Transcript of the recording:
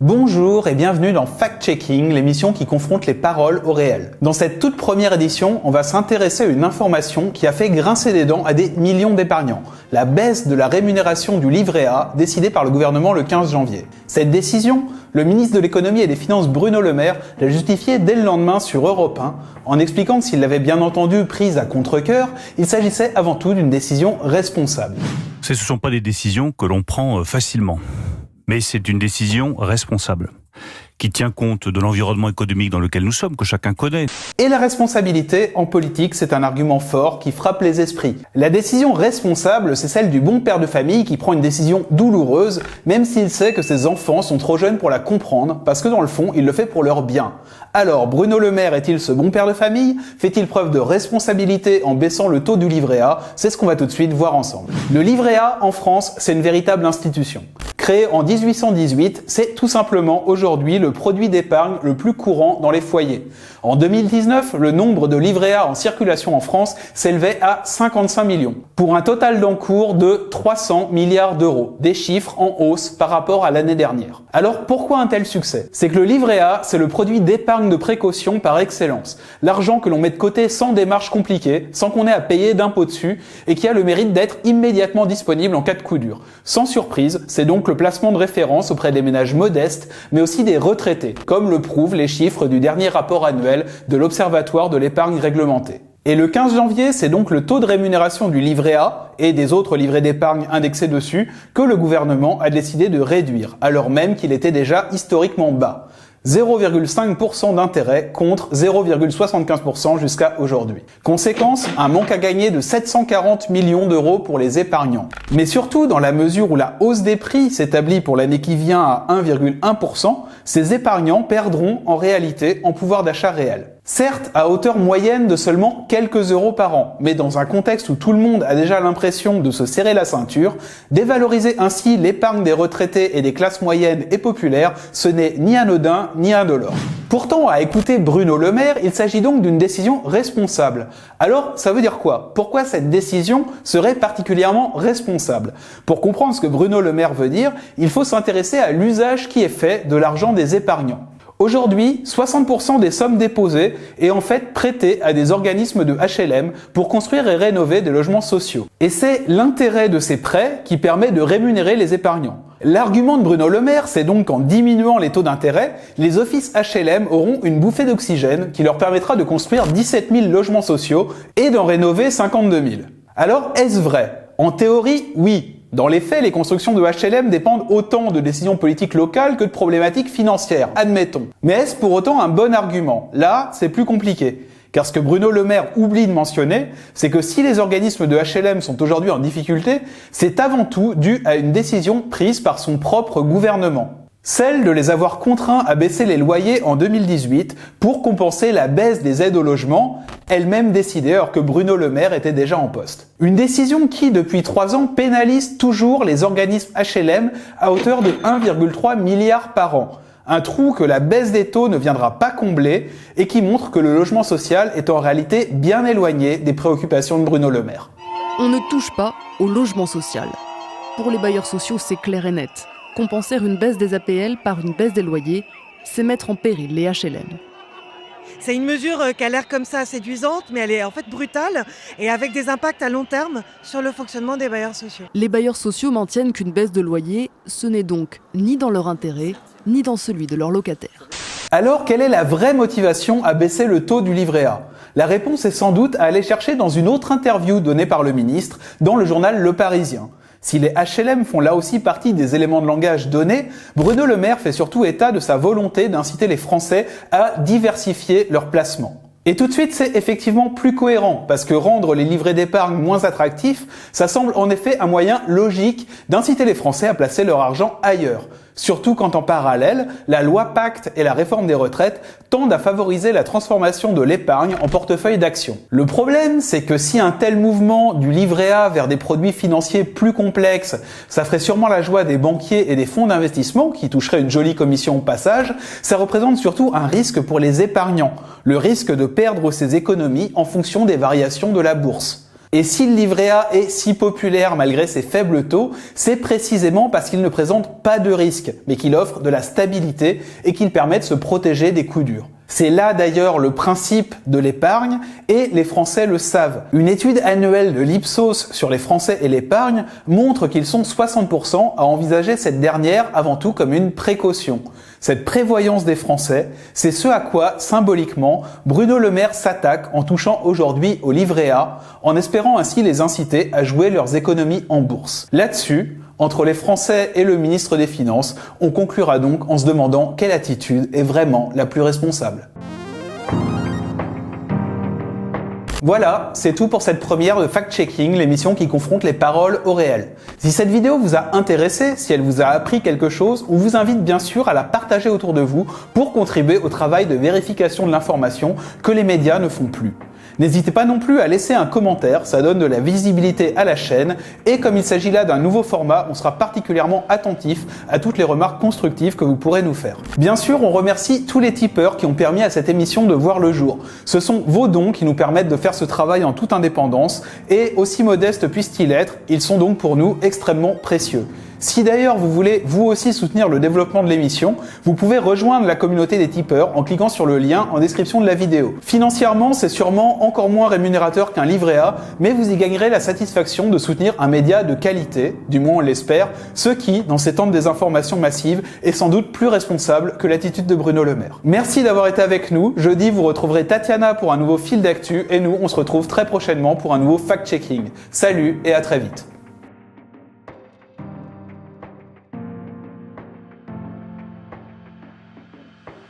Bonjour et bienvenue dans Fact Checking, l'émission qui confronte les paroles au réel. Dans cette toute première édition, on va s'intéresser à une information qui a fait grincer des dents à des millions d'épargnants. La baisse de la rémunération du livret A décidée par le gouvernement le 15 janvier. Cette décision, le ministre de l'économie et des finances Bruno Le Maire l'a justifiée dès le lendemain sur Europe 1 en expliquant que s'il l'avait bien entendu prise à contre-cœur, il s'agissait avant tout d'une décision responsable. Ce ne sont pas des décisions que l'on prend facilement, mais c'est une décision responsable, qui tient compte de l'environnement économique dans lequel nous sommes, que chacun connaît. Et la responsabilité, en politique, c'est un argument fort qui frappe les esprits. La décision responsable, c'est celle du bon père de famille qui prend une décision douloureuse, même s'il sait que ses enfants sont trop jeunes pour la comprendre, parce que dans le fond, il le fait pour leur bien. Alors, Bruno Le Maire est-il ce bon père de famille? Fait-il preuve de responsabilité en baissant le taux du livret A? C'est ce qu'on va tout de suite voir ensemble. Le livret A, en France, c'est une véritable institution. Créé en 1818, c'est tout simplement aujourd'hui le produit d'épargne le plus courant dans les foyers. En 2019, le nombre de livrets A en circulation en France s'élevait à 55 millions, pour un total d'encours de 300 milliards d'euros, des chiffres en hausse par rapport à l'année dernière. Alors pourquoi un tel succès? C'est que le livret A, c'est le produit d'épargne de précaution par excellence. L'argent que l'on met de côté sans démarche compliquée, sans qu'on ait à payer d'impôts dessus, et qui a le mérite d'être immédiatement disponible en cas de coup dur. Sans surprise, c'est donc le placement de référence auprès des ménages modestes, mais aussi des retraités, comme le prouvent les chiffres du dernier rapport annuel de l'Observatoire de l'épargne réglementée. Et le 15 janvier, c'est donc le taux de rémunération du livret A et des autres livrets d'épargne indexés dessus que le gouvernement a décidé de réduire, alors même qu'il était déjà historiquement bas. 0,5% d'intérêt contre 0,75% jusqu'à aujourd'hui. Conséquence, un manque à gagner de 740 millions d'euros pour les épargnants. Mais surtout, dans la mesure où la hausse des prix s'établit pour l'année qui vient à 1,1%, ces épargnants perdront en réalité en pouvoir d'achat réel. Certes, à hauteur moyenne de seulement quelques euros par an, mais dans un contexte où tout le monde a déjà l'impression de se serrer la ceinture, dévaloriser ainsi l'épargne des retraités et des classes moyennes et populaires, ce n'est ni anodin ni indolore. Pourtant, à écouter Bruno Le Maire, il s'agit donc d'une décision responsable. Alors, ça veut dire quoi? Pourquoi cette décision serait particulièrement responsable? Pour comprendre ce que Bruno Le Maire veut dire, il faut s'intéresser à l'usage qui est fait de l'argent des épargnants. Aujourd'hui, 60% des sommes déposées est en fait prêtée à des organismes de HLM pour construire et rénover des logements sociaux. Et c'est l'intérêt de ces prêts qui permet de rémunérer les épargnants. L'argument de Bruno Le Maire, c'est donc qu'en diminuant les taux d'intérêt, les offices HLM auront une bouffée d'oxygène qui leur permettra de construire 17 000 logements sociaux et d'en rénover 52 000. Alors, est-ce vrai? En théorie, oui. Dans les faits, les constructions de HLM dépendent autant de décisions politiques locales que de problématiques financières, admettons. Mais est-ce pour autant un bon argument? Là, c'est plus compliqué. Car ce que Bruno Le Maire oublie de mentionner, c'est que si les organismes de HLM sont aujourd'hui en difficulté, c'est avant tout dû à une décision prise par son propre gouvernement. Celle de les avoir contraints à baisser les loyers en 2018 pour compenser la baisse des aides au logement, elle-même décidée alors que Bruno Le Maire était déjà en poste. Une décision qui, depuis 3 ans, pénalise toujours les organismes HLM à hauteur de 1,3 milliard par an. Un trou que la baisse des taux ne viendra pas combler et qui montre que le logement social est en réalité bien éloigné des préoccupations de Bruno Le Maire. On ne touche pas au logement social. Pour les bailleurs sociaux, c'est clair et net. Compenser une baisse des APL par une baisse des loyers, c'est mettre en péril les HLM. C'est une mesure qui a l'air comme ça séduisante, mais elle est en fait brutale et avec des impacts à long terme sur le fonctionnement des bailleurs sociaux. Les bailleurs sociaux maintiennent qu'une baisse de loyer, ce n'est donc ni dans leur intérêt, ni dans celui de leurs locataires. Alors, quelle est la vraie motivation à baisser le taux du livret A? La réponse est sans doute à aller chercher dans une autre interview donnée par le ministre dans le journal Le Parisien. Si les HLM font là aussi partie des éléments de langage donnés, Bruno Le Maire fait surtout état de sa volonté d'inciter les Français à diversifier leurs placements. Et tout de suite, c'est effectivement plus cohérent, parce que rendre les livrets d'épargne moins attractifs, ça semble en effet un moyen logique d'inciter les Français à placer leur argent ailleurs. Surtout quand en parallèle, la loi Pacte et la réforme des retraites tendent à favoriser la transformation de l'épargne en portefeuille d'actions. Le problème, c'est que si un tel mouvement du livret A vers des produits financiers plus complexes, ça ferait sûrement la joie des banquiers et des fonds d'investissement qui toucheraient une jolie commission au passage, ça représente surtout un risque pour les épargnants, le risque de perdre ses économies en fonction des variations de la bourse. Et si le livret A est si populaire malgré ses faibles taux, c'est précisément parce qu'il ne présente pas de risque, mais qu'il offre de la stabilité et qu'il permet de se protéger des coups durs. C'est là d'ailleurs le principe de l'épargne et les Français le savent. Une étude annuelle de l'Ipsos sur les Français et l'épargne montre qu'ils sont 60% à envisager cette dernière avant tout comme une précaution. Cette prévoyance des Français, c'est ce à quoi, symboliquement, Bruno Le Maire s'attaque en touchant aujourd'hui au livret A, en espérant ainsi les inciter à jouer leurs économies en bourse. Là-dessus, entre les Français et le ministre des Finances, on conclura donc en se demandant quelle attitude est vraiment la plus responsable. Voilà, c'est tout pour cette première de Fact Checking, l'émission qui confronte les paroles au réel. Si cette vidéo vous a intéressé, si elle vous a appris quelque chose, on vous invite bien sûr à la partager autour de vous pour contribuer au travail de vérification de l'information que les médias ne font plus. N'hésitez pas non plus à laisser un commentaire, ça donne de la visibilité à la chaîne et comme il s'agit là d'un nouveau format, on sera particulièrement attentif à toutes les remarques constructives que vous pourrez nous faire. Bien sûr, on remercie tous les tipeurs qui ont permis à cette émission de voir le jour. Ce sont vos dons qui nous permettent de faire ce travail en toute indépendance et aussi modestes puissent-ils être, ils sont donc pour nous extrêmement précieux. Si d'ailleurs vous voulez vous aussi soutenir le développement de l'émission, vous pouvez rejoindre la communauté des tipeurs en cliquant sur le lien en description de la vidéo. Financièrement, c'est sûrement encore moins rémunérateur qu'un livret A, mais vous y gagnerez la satisfaction de soutenir un média de qualité, du moins on l'espère, ce qui, dans ces temps de désinformation massive, est sans doute plus responsable que l'attitude de Bruno Le Maire. Merci d'avoir été avec nous. Jeudi, vous retrouverez Tatiana pour un nouveau fil d'actu et nous, on se retrouve très prochainement pour un nouveau fact-checking. Salut et à très vite.